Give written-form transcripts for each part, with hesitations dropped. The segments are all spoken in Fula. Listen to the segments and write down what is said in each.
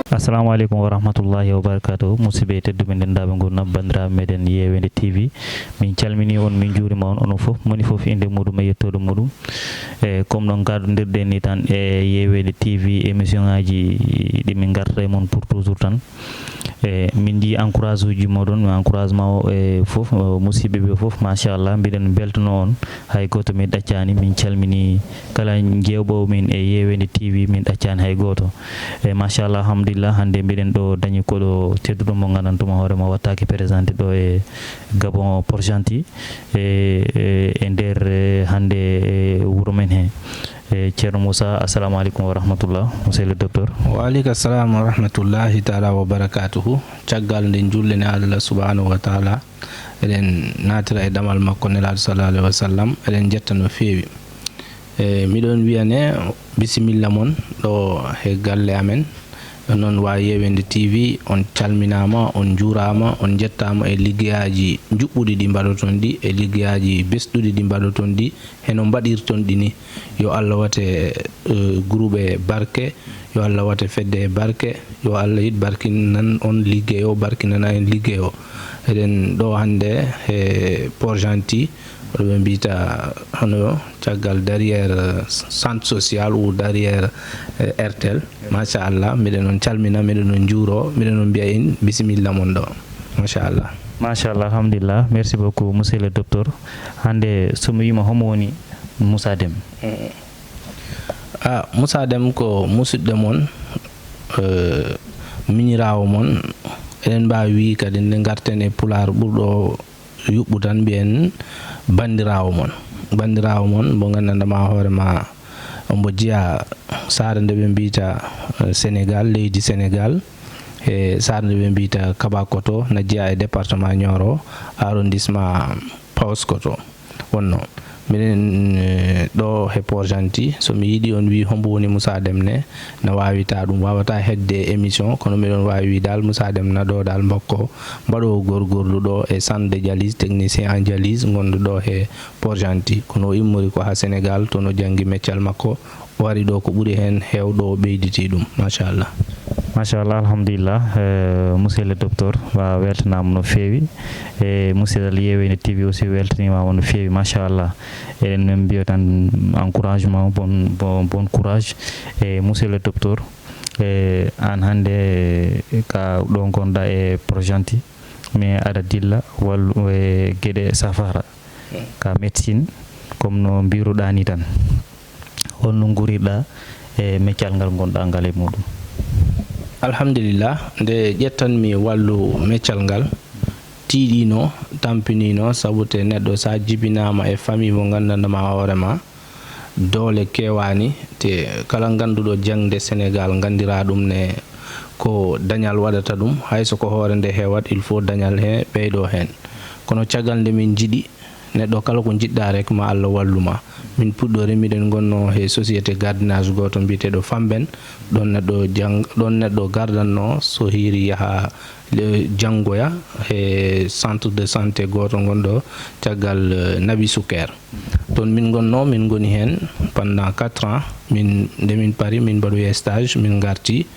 assalamu alaikum wa rahmatullahi wa barakatuh musidɓe tedduɓe dendaɓe gurnam bandiraɓe meɗen Yewende TV min calmini on min juurima on onon fof moni fof inde muɗum e yettoɗo muɗum e comme non gardodirɗen ni tan e Yewende TV émission ngaji ɗi min garta e moon pour toujours tan e min ji encourage uji moɗon encouragement o e fof musidɓe ɓe fof machallah mbiɗen beltono on hay goto min ɗaccani min calmini kala jewɓowo min e Yewende TV min ɗaccani hay goto e machallah alhamdulillah hande mbiɗen ɗo dañi koɗo tedduɗo mo gandantuma hoorema wattaki présenté ɗo e Gabon Port-Gentil e nder hande wuuro men he e ceerno Moussa assalamu aleykum wa rahmatullah monsieur le docteur. Wa aleykum assalam wa rahmatullahi taala wa barakatuhu. Caggal nde jullene Allah subhanahu wa taala eɗen natira e ɗamal makko nelaɗo sallallahu alaihi wa sallam eɗen jetta no feewi e miɗon wiyane bisimilla mon ɗo he galle amen non wa Yewende TV on calminama on juurama on jettama e liggeyaji juɓɓuɗi ɗi mbaɗoton ɗi e liggeyaji besɗuɗi ɗi mbaɗoton ɗi heno mbaɗirton ɗi ni yo Allah wate groupe barke yo Allah wate fedde barke yo Allah yit barkinan on liggeyo barkinana en liggeyo eɗen ɗo hande e Port-Gentil ɗo ɓe mbiyata hono caggal derrière centre social ou derrière Airtel machallah miɗen on calmina miɗen on juuro miɗen on mbiya en bisimilla mon ɗo machallah. Machallah alhamdulillah merci beaucoup monsieur le docteur hande somi wima homo woni Moussa Deme. Moussa Deme ko musidɗo mon miñirawo mon eɗen mbawi wi kadi nde garten e pular ɓurɗo yuɓɓu tan mbiyen bandirawo mon mo gandandama hoorema ombo jeeya saare nde ɓe mbiyata Sénégal leydi Sénégal e saare nde ɓe mbiyata Kabakoto na jeeya e département Nioro arrondissement Paoskoto wonno minen ɗo he Port-Gentil somi yiiɗi on wi hombo woni Moussa Deme ne na wawita ɗum wawata hedde émission kono miɗon wawi wi dal Moussa Deme na ɗo dal mbokko mbaɗowo gorgorlu ɗo e centre de dialyse technicien en dialyse gonɗo ɗo he Port-Gentil kono immori ko ha Sénégal to no janggi meccal makko o wari ɗo ko ɓuuri hen hewɗo o ɓeyditi ɗum machallah. Machallah alhamdulillah monsieur le docteur wa weltanama no feewi e musidal Yewende TV aussi weltanimama no feewi machallah eɗen men mbiya tan encouragement bon courage e monsieur le docteur e an hande ka ɗo gonɗa e Port-Gentil mais aɗa dilla wallu e gueɗe safara ka médecine comme no mbiruɗa ni tan holno guurirɗa e meccal ngal gonɗa ngal e muɗum. Alhamdulillah nde ƴettanmi wallu meccal ngal tiiɗino tampinino sabu te neɗɗo sa jibinama e famille mo gandandama hoorema doole kewani te kala ganduɗo jangde Sénégal gandira ɗum ne ko dañal waɗata ɗum hayso ko hoore nde hewat il faut dañal he ɓeydo hen kono caggal nde min jiiɗi neɗɗo kala ko jiɗɗa rek ma Allah walluma min puɗɗori miɗen gonno he société gardiennage goto mbiyeteɗo Famben ɗon neɗɗo gardanno so hiri yaha janggoya e centre de santé goto gonɗo caggal Nabi Souker toon min gonno min goni hen pendant 4 ans min nde min pari min mbaɗoyi stage min garti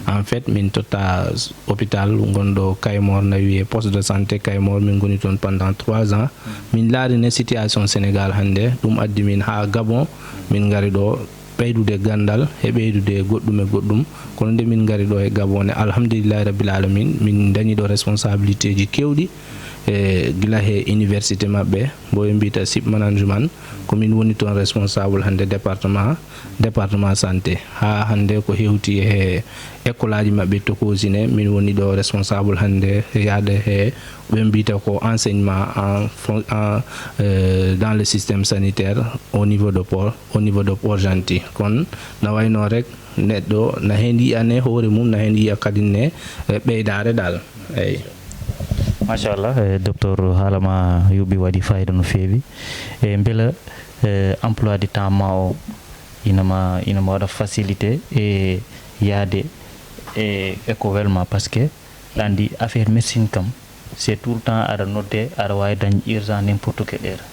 en fait min totta hôpital gonɗo Kaymor na wiye poste de santé Kaymor min goni toon pendant 3 ans min laarine situation Sénégal hande ɗum addi min ha Gabon min gari ɗo ɓeydude gandal e ɓeydude goɗɗum e goɗɗum kono nde min gari ɗo e Gabon ne alhamdulillahi rabbil alamin min dañi ɗo responsabilité ji kewɗi e gila he université mabɓe bo ɓe mbiyata SIP management komin woni toon responsable hande département santé ha hande ko hewti e école aji mabɓe tokosine min woni ɗo responsable hande yaade he ɓe mbiyata ko enseignement dans le système sanitaire au niveau de Port-Gentil kon na wayno rek neɗɗo na hen yiyane hoore mum na hen yiya kadi ne ɓeydare dal eyyi. Machallah docteur haalama yuɓɓi waɗi fayida no feewi e beela emploi du temps ma o inama waɗa facilité e yaade e eko welma par ce que ɗandi affaire médecine kam c'est tout le temps aɗa nodde aɗa wawi dañ urgent n'importe quelle heure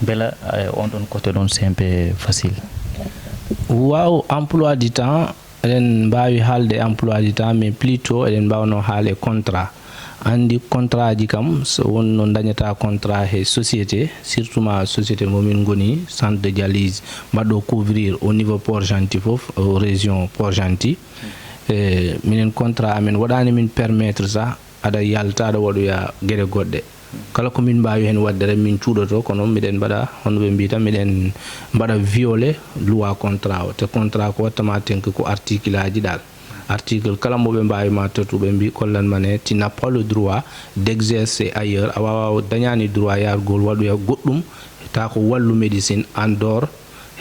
beela on ɗon côté ɗon c'est un peu facile. Wow, emploi du temps eɗen mbawi haalde emploi du temps mais plutôt eɗen mbawno haale contrat andi contrat ji kam so wonno dañata contrat he société surtout ma société momin goni centre de dialyse mbaɗo couvrir au niveau Port-Gentil fof région Port-Gentil minen contrat amen waɗani min permettre ça aɗa yalta aɗa waɗoya gueɗe goɗɗe kala ko min mbawi hen wadde rek min cuuɗoto kono miɗen mbaɗa hono ɓe mbita miɗen mbaɗa violé loi contrat o te contrat ko wattama tenke ko article aji ɗal article kala mo ɓe mbawi ma totuɓe mbi kollanmane tu n'as pas le droit d'exercer ailleurs a wawa dañani droit yargol waɗoya goɗɗum ta ko wallu médecine en dehors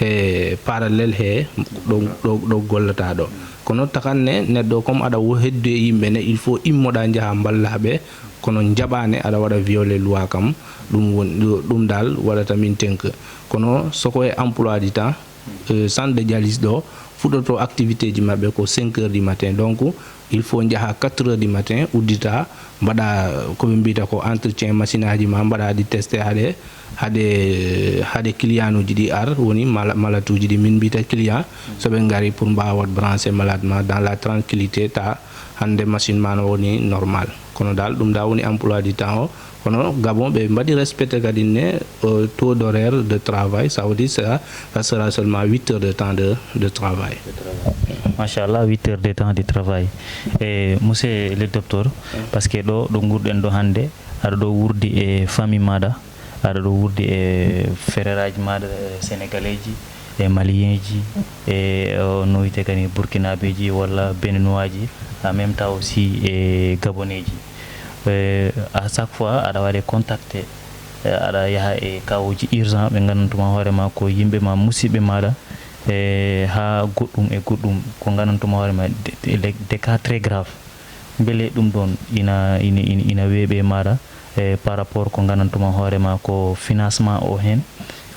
he parallèle he ɗo gollata ɗo kono takanne neɗɗo comme aɗa heddu e yimɓe ne il faut immoɗa jaaha ballaɓe kono jaɓane aɗa waɗa violé loi kam ɗum dal waɗata min tenke kono soko e emploi du temps centre de dialyse ɗo fuɗoto activité ji maɓɓe ko 5 heures du matin donc il faut jaaha 4 heures du matin uddita mbaɗa koɓe mbiyata ko entretien machine aji ma mbaɗa ɗi testé haɗe client uji ɗi ar woni malade uji ɗi min mbiyata client soɓe ngari pour mbawa branché malade ma dans la tranquillité ta hande machine ma no woni normal kono dal ɗum da woni emploi du temps o kono Gabon ɓe mbaɗi respecté kadi ne taux d'horaire de travail ça veut dire ça sera seulement 8 heures de temps de travail. Machallah 8 heures de temps de travail. Et monsieur le docteur parce que ɗo gurɗen ɗo hande aɗa ɗo wurdi e famille maɗa aɗa ɗo wurdi e frère aji maɗa sénégalais ji e malien ji e no wiyete kadi burkinabé ji walla béninois ji en même temps aussi e gabonais ji à chaque fois aɗa waɗe contacté aɗa yaha e kawuji urgent ɓe gandantuma hoorema ko yimɓe ma musidɓe maɗa ha goɗɗum e goɗɗum ko gandantuma hoorema des cas très grave beele ɗum ɗon ina weeɓe maɗa par rapport ko gandantuma hoorema ko financement o hen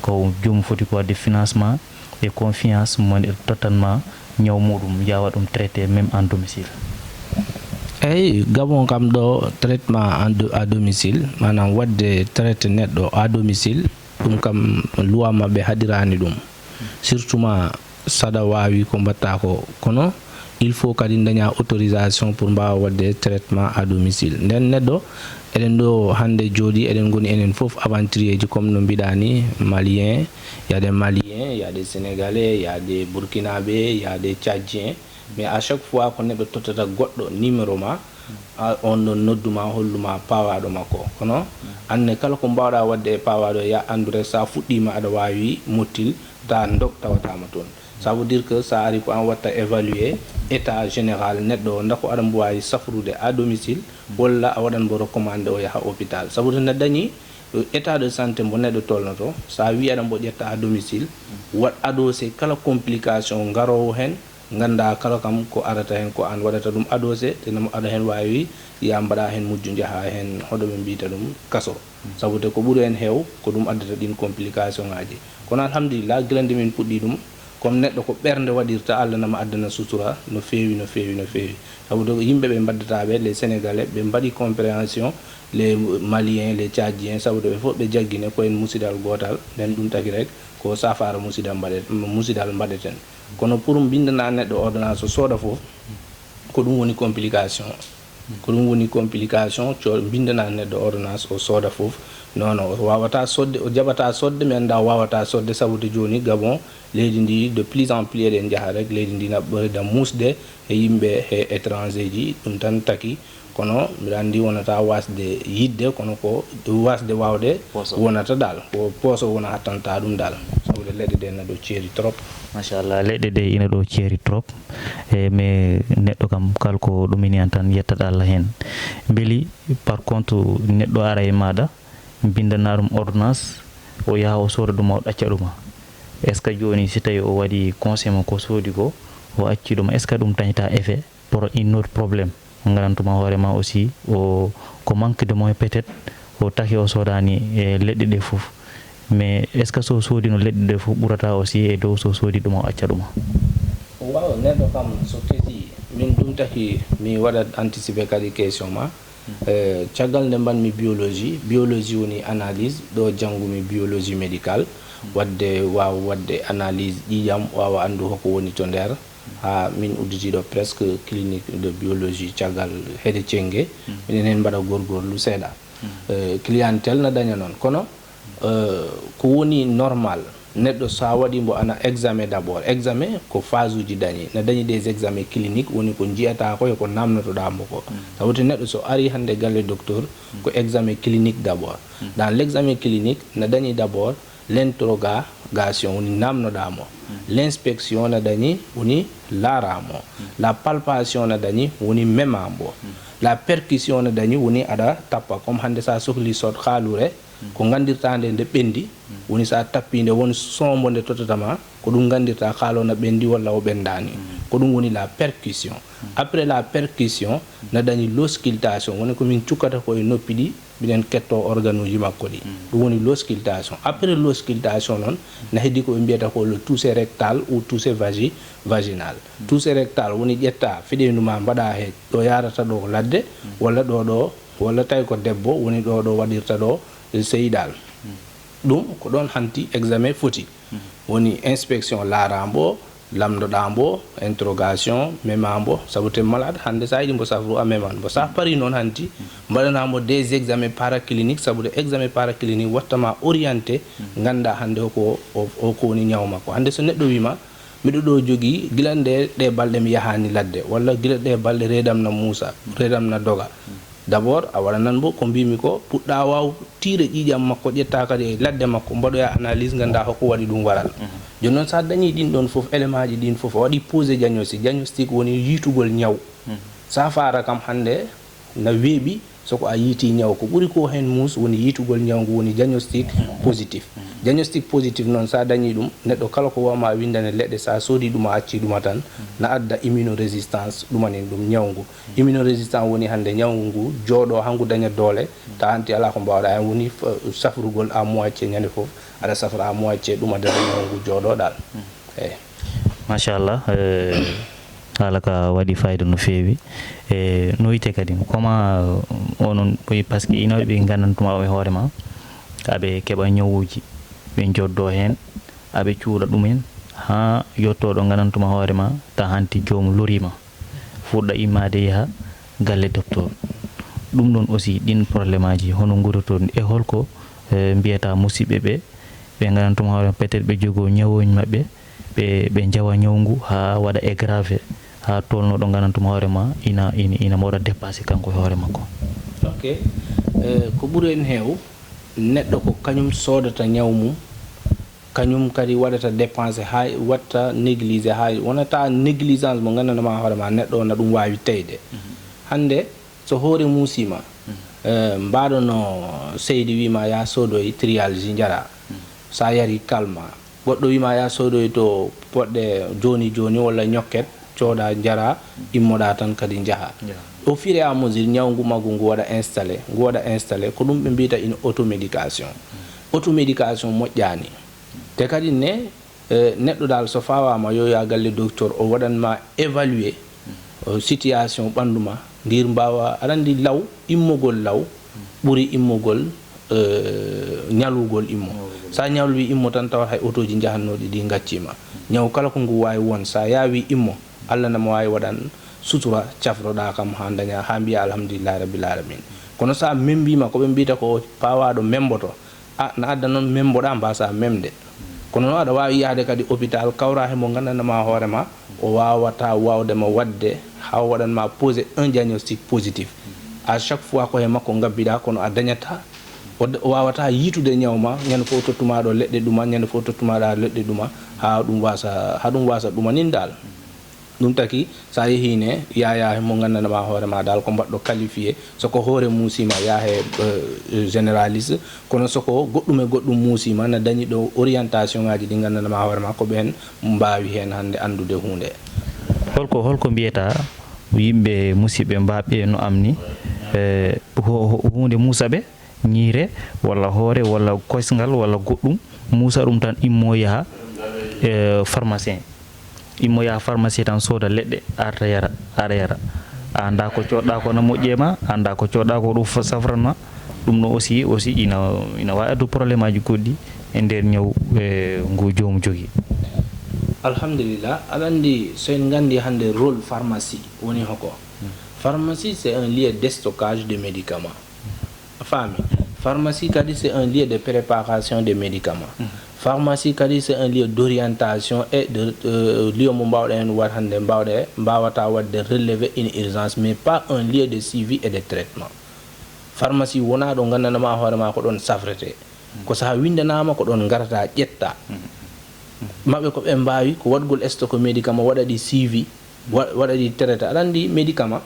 ko jomum foti ko wadde financement et confiance mon totalement ñaw muɗum yawa ɗum traité même en domicile. eyyi Gabon kam ɗo traitement à domicile manam wadde traité neɗɗo à domicile ɗum kam loi mabɓe haɗirani ɗum surtout ma saɗa wawi ko mbatta ko kono il faut kadi daña autorisation pour mbawa wadde traitement à domicile nden neɗɗo eɗen ɗo hande jooɗi eɗen goni enen foof aventurier ji comme no mbiɗani malien y a des sénégalais y a des burkinabé y a des tchadien mais à chaque fois ko neɗɗo tottata goɗɗo numéro ma on ɗon nodduma holluma pawaɗo makko kono anne kala ko mbawɗa wadde e pawaɗo ya andude sa fuɗɗima aɗa wawi mottil ta dog tawatama toon ça veut dire que sa ari ko an watta évaluer état général neɗɗo ndako aɗa mbawi safrude à domicile walla a waɗan mbo recommandé o yaha hôpital sabu to ne dañi état de santé mbo neɗɗo tolnoto sa wi aɗa mbo ƴetta à domicile wat adossé kala complication garowo hen ganda kala kam ko arata hen ko an waɗata ɗum adossé tenamo aɗa hen wawi ya mbaɗa hen mujju jaaha hen hoɗoɓe mbiyata ɗum kaso sabu te ko ɓuuri hen heew ko ɗum addata ɗin complication ngaji kono alhamdulillah guilande min puɗɗi ɗum comme neɗɗo ko ɓernde waɗirta Allah nama addana sutura no feewi sabu to yimɓe ɓe mbaddataɓe les sénégalais ɓe mbaɗi compréhension les maliens les tchadiens sabu ɓe fof ɓe jaggine koyen musidal gotal nden ɗum tagi rek ko safara musidal mbaɗeten kono pour bindana neɗɗo ordonnance o sooda fof ko ɗum woni complication bindana neɗɗo ordonnance o sooda fof non o wawata sodde o jaɓata sodde mi anda wawata sodde sabu to joni Gabon leydi ndi de plus en plus eɗen jaaha rek leydi ndi naɓɓoreda musde e yimɓe e étranger ji ɗum tan taki kono mbiɗa andi wonata wasde yidde kono ko wasde wawde wonata dal ko pooso wona hattanta ɗum dal sabude leɗɗe ɗe ina ɗo ceeri trop machallah leɗɗe ɗe ina ɗo ceeri trop mais neɗɗo kam kalko ɗumini an tan yettata Allah hen beeli par contre neɗɗo ara e maɗa bindana ɗum ordonnance o yaha o sooda ɗum o ɗacca ɗuma est ce que joni si tawi o waɗi conseil mo ko soodi ko o acci ɗuma est ce que ɗum tañita effet pour une autre probléme ganantuma hoorema aussi o ko manque de moyen peut être o taki o soodani e leɗɗe ɗe fof mais est ce que so soodino leɗɗe ɗe fof ɓurata aussi e dow so soodi ɗuma o acca ɗuma waaw neɗɗo kam so kesi min ɗum taki mi waɗat anticiper kadi question ma caggal nde mbanmi biologie woni analyse ɗo janngumi biologie médicale wadde wawa wadde analyse ƴiƴam wawa andu hoko woni to nder ha min udditiɗo presque clinique de biologie caggal heede Thiengue minen hen mbaɗa gorgorlu seeɗa clientèle na daña noon kono ko woni normal neɗɗo sa waɗi mbo ana examen d'abord examen ko phase uji dañi na dañi des examens cliniques woni ko jiyata ko e ko namnotoɗa mbo ko sabuti neɗɗo so ari hande galle docteur ko examen clinique d'abord dans l'examen clinique na dañi d'abord l'interrogation woni namnoɗamo l'inspection na dañi woni laaramo la palpation na dañi woni memambo la percussion na dañi woni aɗa tappa comme hande sa sohli sot haalure ko gandirtande nde ɓendi woni sa tappinde woni sombo nde totatama ko ɗum gandirta haalo na ɓendi walla o ɓendani ko ɗum woni la percussion après la percussion na dañi l'auscultation woni komin cukkata koye noppi ɗi minen ketto organe uji makko ɗi ɗum woni l'auscultation après l'auscultation noon na heddi ko ɓe mbiyata ko le touché rectal ou touché vaginal touché rectal woni ƴetta feɗendu ma mbaɗa he ɗo yarata ɗo ladde walla ɗo walla tawi ko debbo woni ɗo waɗirta ɗo seyɗal ɗum ko ɗon hanti examen foti woni inspection laarambo lamdoɗambo interrogation memambo sabu te malade hande sa yiɗi mbo safru a meman mbo sa pari noon hanti mbaɗanamo des examens paraclinique sabu de examen paraclinique wattama orienté ganda hande ko woni ñaw makko hande so neɗɗo wima miɗo ɗo jogui gila ɗe balɗe mi yahani ladde walla gila ɗe balɗe redamna Moussa redamna Doga d'abord a waɗanan mbo ko mbimi ko puɗɗa waw tiire ƴiƴam makko ƴetta kadi e ladde makko mbaɗoya analyse ganda hoko waɗi ɗum waral joni noon sa dañi ɗin ɗon foof élément ji ɗin foof a waɗi posé diagnostic woni yitugol ñaw sa fara kam hande na weeɓi soko a yiiti ñaw ko ɓuri ko hen mus woni yitugol ñaw ngu woni diagnostic positif diagnostic positif noon sa dañi ɗum neɗɗo kala ko wawma windane leɗɗe sa soodi ɗum a acci ɗuma tan na adda immunorésistance ɗumanin ɗum ñaw ngu immunorésistance woni hande ñaw ngu jooɗo hangu daña doole ta hanti ala ko mbawɗa hen woni safrugol à moitié ñande foof aɗa safra à moitié ɗumadere ñaw ngu jooɗoɗal eyyi machallah haala ka waɗi fayida no feewi e no wiyete kadi comment onon par ce que inoɓe ɓe gandantuma e hoore ma aɓe keeɓa ñawuji ɓe joddo hen aɓe cuuɗa ɗumen ha yettoɗo gandantuma hoore ma ta hanti jomum lorima fuɗɗa immade yaaha galle docteur ɗum ɗon aussi ɗin probléme aji hono guuroton e holko mbiyata musidɓe ɓe gandantuma hoore peut être ɓe jogo ñawoji mabɓe ɓe jawa ñawngu ha waɗa aggravé ha tolno ɗo gandantuma hoore ma ina mawɗa dépassé kanko e hoore makko ok ko ɓuuri en heew neɗɗo ko kañum sodata ñaw mum kañum kadi waɗata dépensé ha watta néglisé ha wonata négligence mo gandanɗoma hoore ma neɗɗo na ɗum wawi teyde hande so hoore musima mbaɗono seydi wima ya sodoye trialgie jara sa yari calma goɗɗo wima ya sodoye to poɗɗe joni walla ñokket cooda jara immoɗa tan kadi jaaha au fur et à mesure ñawngu maggu ngu waɗa installé ko ɗum ɓe mbiyata une automédication moƴƴani te kadi ne neɗɗo dal so fawama yo ya galle docteur o waɗanma évaluer situation ɓanduma ndir mbawa aɗa andi law immogol law ɓuuri immogol ñalugol immo sa ñalwi immo tan tawat hay auto ji jahannoɗi ɗi gaccima ñaw kala ko ngu wawi won sa yawi immo Allah nama wawi waɗan sutura cafroɗa kam ha daña ha mbiya alhamdulillahi rabbil alamin kono sa membima ko ɓe mbiyata ko pawaɗo memboto na adda noon memboɗa mbasa memde kono noon aɗa wawi yahde kadi hôpital kawra hemo gandanɗama hoorema o wawata wawdema wadde ha waɗanma posé un diagnostic positif à chaque fois ko he makko gabbiɗa kono a dañata o wawata yitude ñawma ñande fof tottumaɗo leɗɗe ɗuma ñande fof tottumaɗa leɗɗe ɗuma ha ɗum wasa ɗumanin dal ɗum taki sa yehine yaya mo gandanɗama hoorema dal ko mbaɗɗo qualifié soko hoore musima yahe généraliste kono soko goɗɗum e goɗɗum musima na dañi ɗo orientation ngaji ɗi gandanɗama hoorema ko ɓen mbawi hen hande andude hunde holko mbiyata yimɓe musidɓe mbaɓe no amni hunde musa ɓe ñiire walla hoore walla kosgal walla goɗɗum musa ɗum tan immo yaha pharmacien immo yaha pharmacie tan sooda leɗɗe arta yara aɗa yara anda ko coɗɗa ko na moƴƴema anda ko coɗɗa ko ɗum safranma ɗum no aussi ina wawi addu probléme aji goɗɗi e nder ñaw ngu jomum jogui alhamdulillah alandi so en gandi hande rôle pharmacie woni hoko pharmacie c'est un lieu de stockage de médicaments fami pharmacie kadi c'est un lieu de préparation des médicaments pharmacie kadi c'est un lieu d'orientation et de lieu mo mbawden wat hande mbawata wadde relever une urgence mais pas un lieu de suivi et de traitement pharmacie wona do gandanama hoorema ko don safrete ko sa windanama ko don garata ƴetta mabbe ko be mbaawi ko wadgol stock médicament wadadi suivi wadadi traité alandi médicament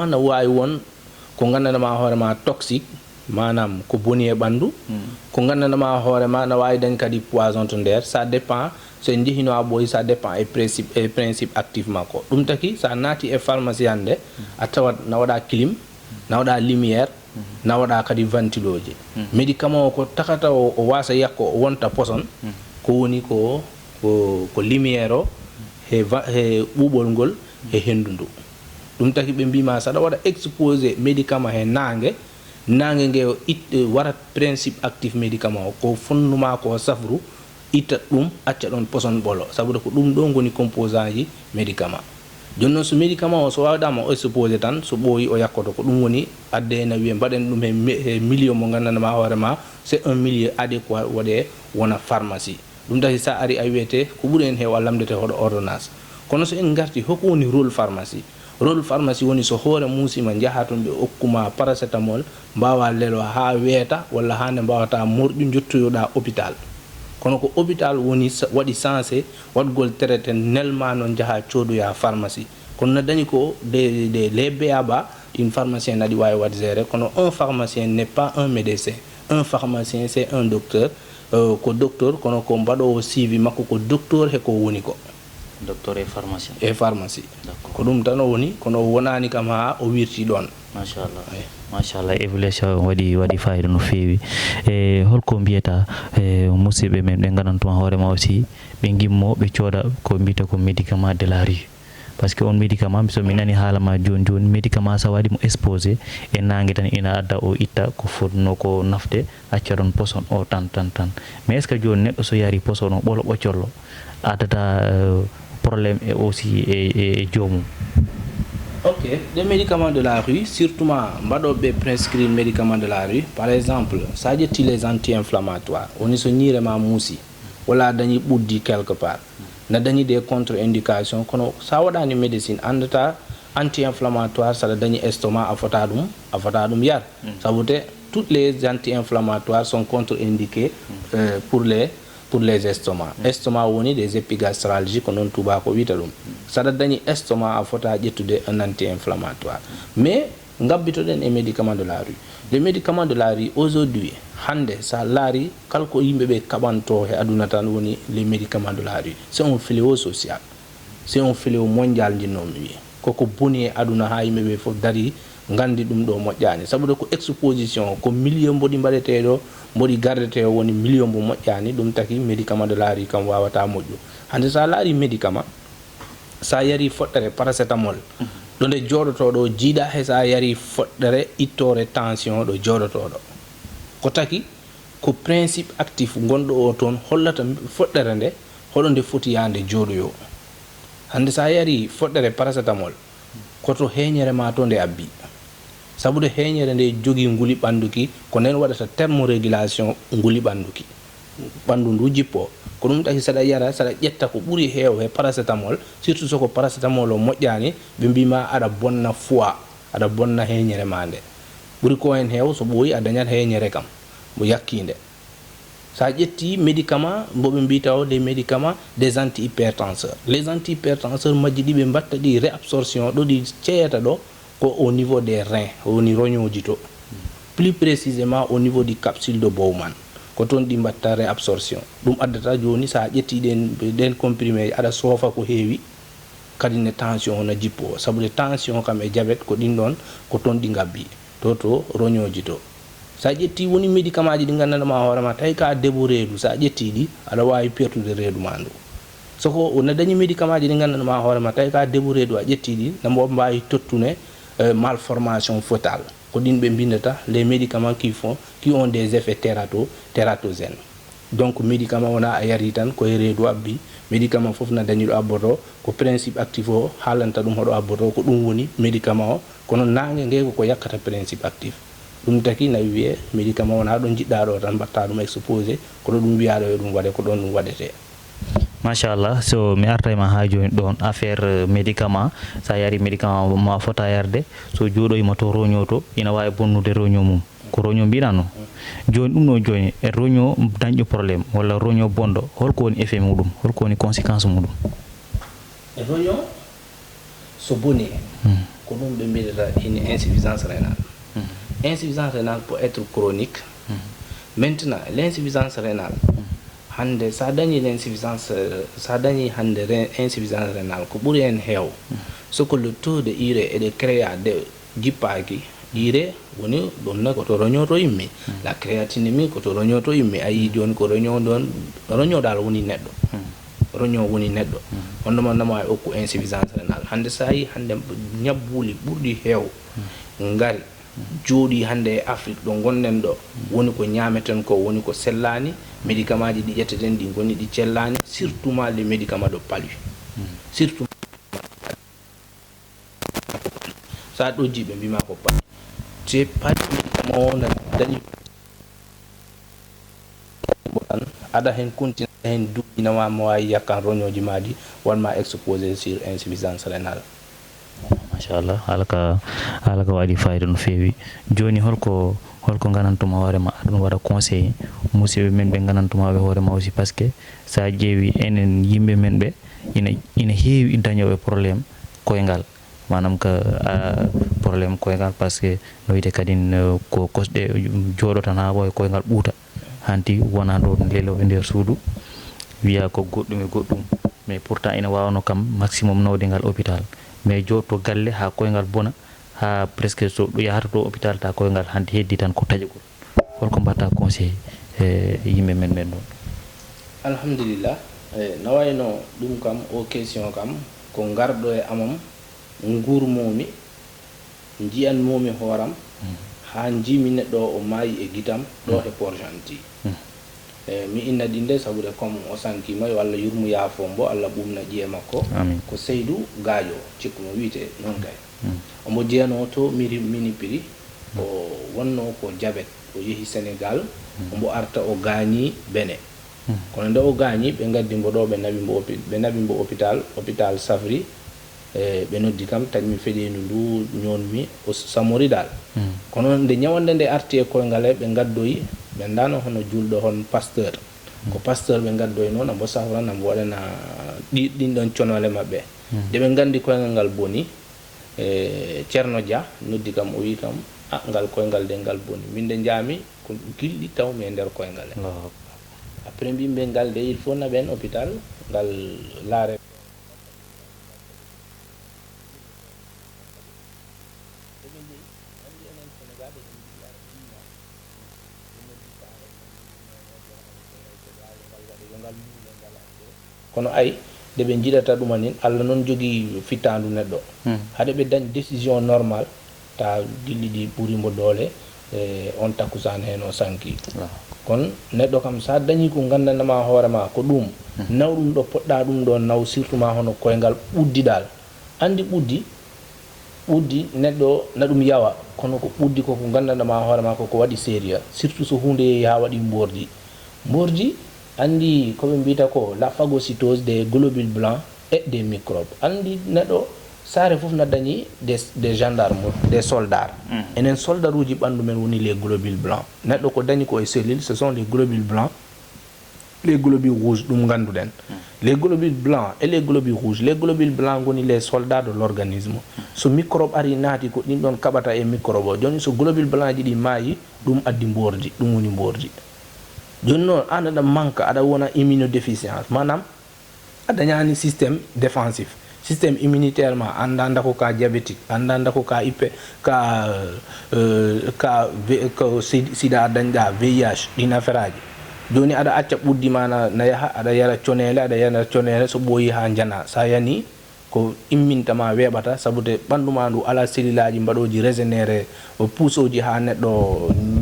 na waawi won ko gandanama hoorema toxique manam ko boni e bandu ko gandanama hoorema na waawi dañ kadi poison to nder ça dépend so en jehino aboy ça dépend e principe activement ko dum taki sa nati e pharmacie hande a tawat na wada clim na wada lumière na wada kadi ventiloje médicament ko takata o wasa yakko wonta poison ko woni ko lumière o he ɓuɓol ngol e hendundu dum taki be mbima sada wada exposé médicament he nange nge warat principe actif médicament ko fonnuma ko safru itta dum acca don poison bolo sabude ko dum do ngoni composant yi médicament jonnon so médicament o so wawdama o exposé tan so boyi o yakkoto ko dum woni adde na wiye baden dum he million mo gandanama hoorema c'est un milieu adéquat wode wona pharmacie dum taki sa ari awete ko buri en heewa lamdete hodo ordonnance kono so en garti hoko woni rôle pharmacie woni so hoore musima jahaton be okkuma paracetamol mbawa lelo ha weeta walla hande mbawata morju jottoyoda hôpital kono ko hôpital woni wadi censé wadgol traité nelma non jaha codoya pharmacie kono na dañi ko les béaba une pharmacien nadi wawi wad gérer kono un pharmacien n'est pas un médecin un pharmacien c'est un docteur ko docteur kono ko mbado suivi makko ko docteur he ko woni ko docteur et pharmacien ko dum tan woni kono wonani kam ha o wirti don machallah évaluation wadi fayda no feewi e holko mbiyata musibe men be gananto hoorema aussi be gimmo be cioda ko mbita ko médicament de la rue parce que on médicament so mi nani halama joni médicament sa wadi mo exposé e nangi tan ina adda o itta ko fodno ko nafde acca don poison o tan mais est ce que joni neddo so yari poison o bolo boccollo adata problème et aussi et jomum. Ok, les médicaments de la rue, surtout mbadobe prescrire médicaments de la rue, par exemple, ça dit les anti-inflammatoires, on est nirema musi, wala dani boudi quelque part, na dani des contre-indications, kono ça wada ni médecine, andata anti-inflammatoire, ça dani estomac afotadum yar, ça veut dire toutes les anti-inflammatoires sont contre-indiqués pour les estomacs. Estomac woni des épigastralgiques qu'on tuba ko witalum. Ça dani estomac a fota jetude un anti-inflammatoire. Mais ngabito den e médicaments de la rue. Les médicaments de la rue aujourd'hui, hande sa lari kalko yimbe be kabanto he aduna tan woni les médicaments de la rue. C'est un fléau social. C'est un fléau mondial dinnom wi. Koko boni aduna ha yimbe be fof dari ngandi dum do mojjani sabude ko exposition ko million mbodi mbalete do mbodi gardete woni million bo mojjani dum taki médicament de la rue kam wawata mojju hande sa laari médicament sa yari foddere paracetamol donde jodoto do jiida he sa yari foddere ittore tension do jodoto do ko taki ko principe actif gondo o ton hollata foddere nde holonde foti yande jodoyo hande sa yari foddere paracetamol koto heñere ma to nde abbi sabude heñere nde jogi nguli banduki ko nen wadata thermorégulation nguli banduki bandu ndu jippo ko dum taki sada yara sada ƴetta ko buri heew he paracetamol surtout soko paracetamol o mojjani be bima ada bonna foie ada bonna heñere mande buri ko en heew so boyi adanyat heñere kam mo yakkinde sa ƴetti médicament mbobe mbitaw les médicaments des antihypertenseurs les antihypertenseurs majjidi be batta di réabsorption do di ceyata do ko au niveau des reins au niveau rognojito plus précisément au niveau du capsule de Bowman ko ton di batta réabsorption dum addata joni sa ƴetti den comprimé ada sofa ko heewi kadi ne tension na jippo sabu tension kam e diabète ko din don ko ton di ngabbi to rognojito sa ƴetti woni médicament ji di gandana hoorema tay ka debo reedu sa ƴetti di ada wawi pertude reedu mandu soko on dañi médicament ji di gandana hoorema tay ka debo reedu a ƴetti di nambo mbawi tottune malformation fœtale ko din be bindata les médicaments qui ont des effets tératogènes donc médicament wona a yari tan koye reedu abbi médicament fof na dañi ɗo abboto ko principe actif o haalanta ɗum hoɗo abboto ko ɗum woni médicament o kono nangue nge ko yakkata principe actif ɗum taki nawi wiye médicament wona ɗo jiɗɗa ɗo tan mbatta ɗum exposé koɗo ɗum wiyaɗo e ɗum waɗe ko ɗon ɗum waɗete. machallah so mi artayma ha joni ɗon affaire médicament sa yari médicament ma fota yarde so jooɗoyima to roño to ina wawi bonnude roño mum ko roño mbiɗa no joni ɗum ɗo joni e roño dañƴo probléme walla roño bonɗo holko woni effet muɗum holko woni conséquence muɗum? e roño so boni ko ɗum ɓe mbiyata une insuffisance rénale. Insuffisance rénale peut être chronique. Maintenant l'insuffisance rénale hande sa dañi l'insuffisance insuffisance rénale ko ɓuuri en heew soko le taux de urée et de créa de jippaki urée woni ɗonne koto roñoto yimmi la créatinemi koto roñoto yimmi ayi joni ko roño ɗon roñodal woni neɗɗo roño woni neɗɗo on ɗo mandama e okku insuffisance rénale hande sa yi hande ñabbuli ɓurɗi heew ngari jooɗi hande e Afrique ɗo gonɗen ɗo woni ko ñameten ko woni ko sellani médicament ji ɗi ƴetteten ɗi goni ɗi cellani surtout ma les médicaments de palu surtout sa ɗojji ɓe mbima ko palu te palu médicament o na dañi tan aɗa hen continue hen duɓinama mo wawi yakkan roñoji maɗi wanma exposé sur insuffisance rénale. machallah alaka waɗi fayida no fewi joni holko ganantuma hoorema aɗum waɗa conseil musidɓe men ɓe ganantumaɓe hoorema aussi par ce que sa ƴeewi enen yimɓe men ɓe ina heewi dañoɓe probléme koyngal manam que probléme koyngal par ce que no wiyete kadi ko kosɗe jooɗo tan ha ɓoya koyngal ɓuuta hanti wona ɗo leloɓe nder suudu wiya ko goɗɗum e goɗɗum mais pourtant ina wawno kam maximum nawde ngal hôpital mais jotto galle ha koyngal bona ha presque so ɗo yahata to hôpital ta koyngal hanti heddi tan ko taƴugol holko mbatta conseil e yimɓe men ɓen ɗon? alhamdulillah no wayno ɗum kam o question kam ko garɗo e amam gurmomi jiyanmomi hooram ha jimi neɗɗo o maayi e guitam ɗo e Port-Gentil mi inna ɗi nde sabude comme o sankima yo Allah yurmu yaafo mbo Allah ɓumna ƴiye makko ko Seydou Gadio cikku mo wiyete noon kay omo jeyano to mini prix o wonno ko diabète o yeehi Sénégal ombo arta o gaañi Bénin kono nde o gaañi ɓe gaddi mbo ɗo ɓe naɓi mbo hôpital Safri ɓe noddi kam tañmi feɗenu ndu ñonmi o samori dal kono nde ñawande nde arti e koyngal he ɓe gaddoyi ɓe ndano hono julɗo hon pasteur ko pasteur ɓe gaddoyi noon ambo sahran ambo waɗana ɗin ɗon conole maɓɓe nde ɓe gandi koyngal ngal boni Ceerno Dia noddi kam o wi kam ngal koyngal de ngal boni min de jaami ko gilɗi tawmi e nder koyngal he après mbimɓe ngal de il faut naɓen hôpital ngal laare kono ay de ɓe jiɗata ɗumanin Allah noon jogui fittandu neɗɗo haade ɓe dañ décision normal ta dilli ɗi ɓuurimo doole on takkusan hen o sanki kono neɗɗo kam sa dañi ko gandanɗama hoorema ko ɗum naw ɗum ɗo poɗɗa ɗum ɗo naw surtout ma hono koyngal ɓuddiɗal andi ɓuddi neɗɗo na ɗum yawa kono ko ɓuddi koko gandanɗama hoorema koko waɗi sérieux surtout so hunde yeehi ha waɗi mbordi andi koɓe mbiyata ko la phagocytose des globules blancs et des microbes andi neɗɗo saare fof na dañi des gendarmes des soldats enen soldat uji ɓandu men woni les globules blancs neɗɗo ko dañi ko e cellule ce sont les globules blancs les globules rouges ɗum ganduɗen les globules blancs et les globules rouges goni les soldats de l'organisme so microbe ari naati ko ɗin ɗon kaɓata e microbe o joni so globule blanc ji ɗi maayi ɗum addi mbordi ɗum woni mbordi joni noon an aɗa manque aɗa wona immunodéficience manam a dañani systéme défensif systéme immunitaire ma anda ndako ka diabétique anda ndako ka sida dañɗa VIH ɗin affaire aji joni aɗa acca ɓuddi ma na yaha aɗa yara conele so ɓooyi ha jana sa yani ko immintama weeɓata sabude ɓandu ma ndu ala cellule aji mbaɗoji régénéré o puusoji ha neɗɗo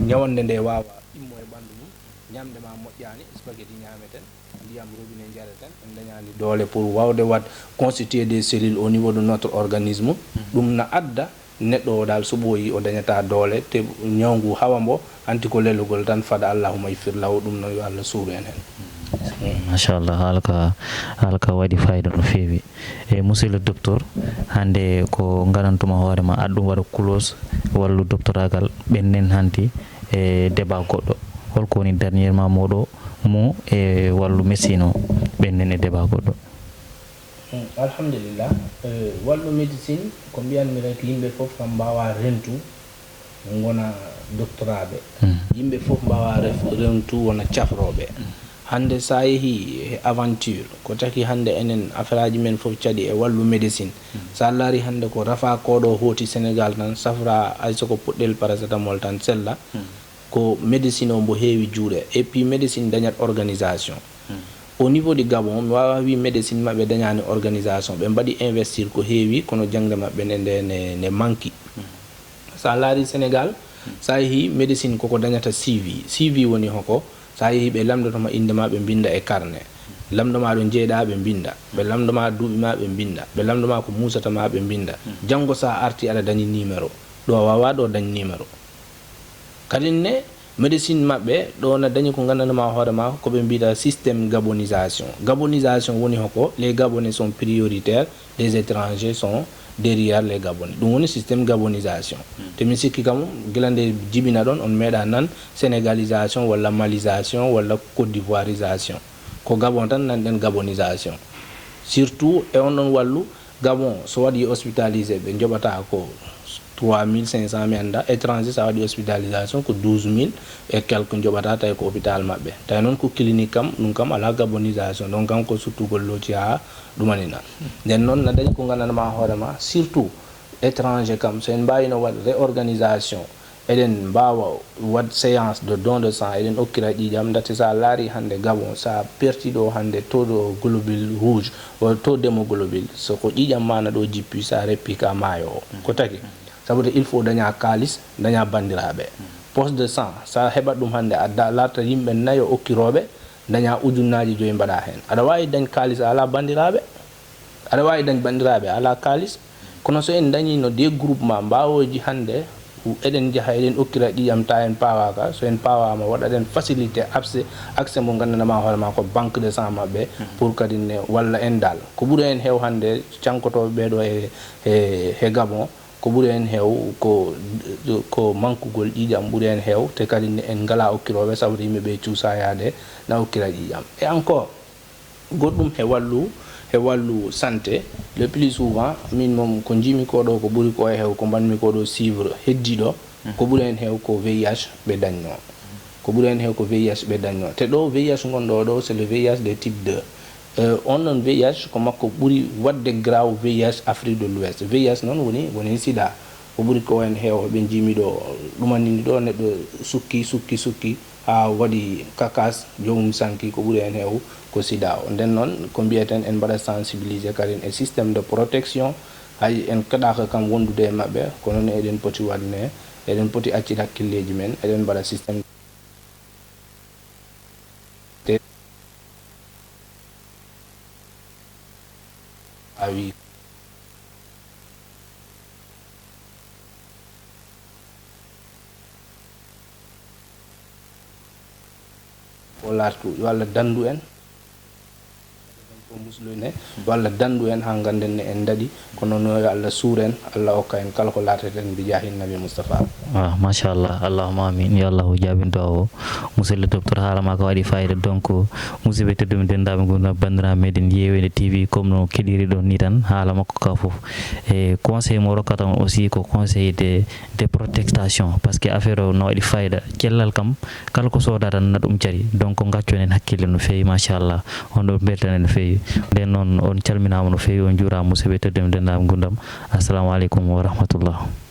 ñawande nde wawa immo e ɓandu mum ñamde ma moƴƴani kadi ñameten ndiyam robinet jareten en dañani doole pour wawde wat constituer des cellules au niveau de notre organisme ɗum na adda neɗɗo o dal so ɓooyi o dañata doole te ñawngu hawa mbo hanti ko lelugol tan fada allahuma iffir lahu ɗum no yo allah suuru en hen machallah haalka waɗi fayida no feewi e monsieur le docteur hande ko garantuma hoorema aɗum waɗa close wallu doctoragal ɓennen hanti e débat goɗɗo holko woni dernièrement moɗo mo e wallu médecine o ɓennen e débat goɗɗo alhamdulillah wallu médecine ko mbiyanmi rek yimɓe fof kam mbawa rentu gona doctoraɓe yimɓe fof mbawa rentu wona cafroɓe hande sa yeehi aventure ko taki hande enen affaire aji men fof caɗi e wallu médecine sa laari hande ko rafa koɗo hooti sénégal tan safra ay soko puɗɗel paracetamol tan sella ko médecine o mbo heewi juuɗe et puis médecine dañat organisation au niveau du Gabon mi wawa wi médecine maɓɓe dañani organisation ɓe mbaɗi investir ko heewi kono jangde maɓɓe ne manki sa laari sénégal sa yeehi médecine koko dañata cv woni hoko sa yeehi ɓe lamdotoma indema ɓe binda e carnet lamdoma ɗo jeeɗa ɓe binda ɓe lamdoma duuɓi ma ɓe binda ɓe lamdoma ko musatama ɓe binda janggo sa arti aɗa dañi numéro ɗo wawa ɗo dañi numéro kadi ne médecine maɓɓe ɗo na dañi ko gandanama hoorema koɓe mbiyata systéme gabonisation woni hoko les gabonais sont prioritaires les étrangers sont derrière les gabonais ɗum woni systéme gabonisation te min sikki kam guilande jibina ɗon on meeɗa nan sénégalisation walla malisation walla côte d'ivoirisation ko gabon tan nanɗen gabonisation surtout e on ɗon wallu gabon so waɗi hospitalisé ɓe joɓata ko 3500 mi anda étranger sa waɗi hospitalisation ko 12000 et quelque joɓata tawi ko hôpital maɓɓe tawi noon ko clinique kam ɗum kam ala gabonisation donc kam ko suttugol looti ha ɗumanina nden noon na dañi ko gandanama hoorema surtout étranger kam so en mbawino waɗ réorganisation eɗen mbawa waɗ séance de don de sang eɗen okkira ƴiƴam date sa laari hande gabon sa pertiɗo hande taux de globule rouge taux d'hémoglobule soko ƴiƴam mana ɗo jippi sa reppi ka maayo o ko taki sabude il faut daña kalis daña bandiraɓe poste de sang sa heɓat ɗum hande a larta yimɓe nayo okkiroɓe daña ujunnaji 5 mbaɗa hen aɗa wawi dañ kalis ala bandiraɓe aɗa wawi dañ bandiraɓe ala kalis kono so en dañino des groupement mbawoji hande eɗen jaaha eɗen okkira ƴiƴam ta en pawaka so en pawama waɗaɗen facilité accès mo gandanama hoorema ko banque de sang mabɓe pour kadi ne walla en dal ko ɓuuri en heew hande cankotoɓe ɓeɗo e gabon ko ɓuuri en heew ko mankugol ƴiƴam ɓuuri en heew te kadi en ngala okkiroɓe sabude yimɓeɓe cuusa yaade na okkira ƴiƴam et encore goɗɗum e wallu santé le plus souvent min moom ko jimi koɗo ko ɓuuri ko e heew ko mbanmi koɗo suivre heddiɗo ko ɓuuri en heew ko VIH ɓe dañno ko ɓuuri en heew ko VIH ɓe dañno te ɗo VIH gonɗo ɗo c'est le VIH de type 2 on ɗon VIH ko makko ɓuuri wadde grave VIH Afrique de l'Ouest VIH noon woni sida ko ɓuuri ko en heew ɓe jimi ɗo ɗumanini ɗo neɗɗo sukki ha waɗi kakas jomum sanki ko ɓuuri en heew ko sida o nden noon ko mbiyeten en mbaɗa sensibiliser kadi e systéme de protection hay en keɗaka kam wondude e maɓɓe ko noon eɗen poti wadne eɗen poti accide hakkilleji men eɗen mbaɗa systéme awi o lartu yo Allah dandu en ko muslune walla dandu en ha ganden ne en daɗi kono no yo Allah suuren Allah hokka en kala ko larteten bi jahi nabi Mustafa machallah allahumma amin yo Allah jabinto o monsieur le docteur haalama ko waɗi fayida donc musidɓe tedduɓe dendaɓe gona bandiraɓe meɗen Yewende TV comme no keɗiri ɗon ni tan haala makko ka foof e conseil mo rokkata on aussi ko conseil de protection parce que affaire o no waɗi fayida cellal kam kala ko soda tan na ɗum jari donc gaccon en hakkille no fewi machallah on ɗo beltan no fewi nden noon on calminama no fewi on juurama musidɓe tedduɓe dendaɓe gurdam assalamu aleykum wa rahmatullah